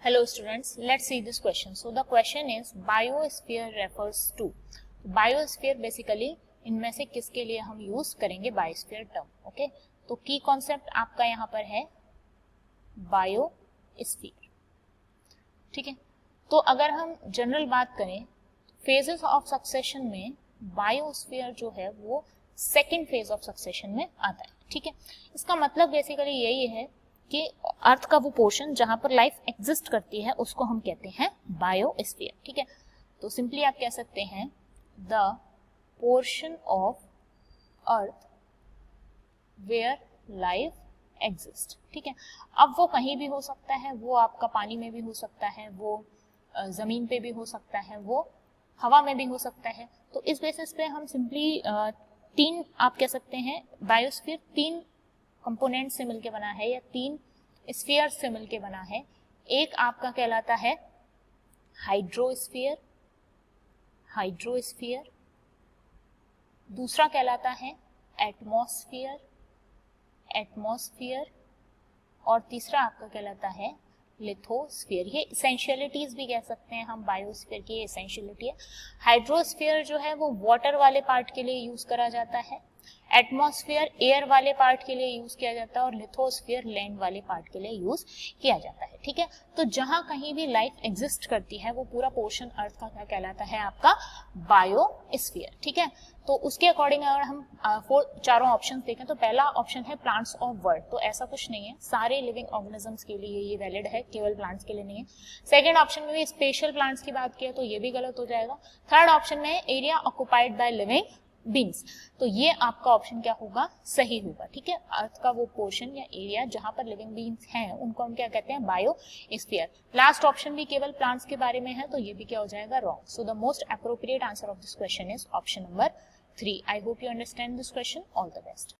Hello students, let's see this question. So the question is biosphere refers to. Biosphere basically इनमें से किसके लिए हम यूज करेंगे बायोस्फीयर टर्म. ओके, तो की कॉन्सेप्ट आपका यहाँ पर है बायोस्फीयर. ठीक है, तो अगर हम जनरल बात करें फेजेस ऑफ सक्सेशन में बायोस्फीयर जो है वो सेकेंड फेज ऑफ सक्सेशन में आता है. ठीक है, इसका मतलब बेसिकली यही है कि अर्थ का वो पोर्शन जहां पर लाइफ एग्जिस्ट करती है उसको हम कहते हैं बायोस्फीयर. ठीक है, तो सिंपली आप कह सकते हैं the portion of earth where life exist. ठीक है, अब वो कहीं भी हो सकता है, वो आपका पानी में भी हो सकता है, वो जमीन पे भी हो सकता है, वो हवा में भी हो सकता है. तो इस बेसिस पे हम सिंपली तीन आप कह सकते हैं बायोस्फीयर तीन कंपोनेंट से मिलके बना है या तीन स्फीयर से मिलके बना है. एक आपका कहलाता है हाइड्रोस्फीयर, हाइड्रोस्फीयर, दूसरा कहलाता है एटमॉस्फेयर, एटमॉस्फेयर, और तीसरा आपका कहलाता है लिथोस्फीयर. ये इसेंशियलिटीज भी कह सकते हैं हम बायोस्फीयर की. इसेंशियलिटी है. हाइड्रोस्फीयर जो है वो वाटर वाले पार्ट के लिए यूज करा जाता है, एटमॉस्फेयर एयर वाले पार्ट के लिए यूज किया जाता है और लिथोस्फीयर लैंड वाले पार्ट के लिए यूज किया जाता है. ठीक है, तो जहां कहीं भी लाइफ एग्जिस्ट करती है वो पूरा पोर्शन अर्थ का क्या कहलाता है आपका बायोस्फीयर. ठीक है, तो उसके अकॉर्डिंग अगर हम चारों ऑप्शन देखें तो पहला ऑप्शन है प्लांट्स ऑफ वर्ल्ड. तो ऐसा कुछ नहीं है, सारे लिविंग ऑर्गेनिजम्स के लिए ये वैलिड है, केवल प्लांट्स के लिए नहीं है. सेकंड ऑप्शन में भी स्पेशल प्लांट्स की बात की तो ये भी गलत हो जाएगा. थर्ड ऑप्शन में area occupied by living beings, तो ये आपका ऑप्शन क्या होगा, सही होगा. ठीक है, अर्थ का वो पोर्शन या एरिया जहां पर लिविंग बींग्स हैं उनको हम क्या कहते हैं बायोस्फीयर. लास्ट ऑप्शन भी केवल प्लांट्स के बारे में है तो ये भी क्या हो जाएगा, wrong. So the most appropriate answer of this question is option number 3. I hope you understand this question. All the best.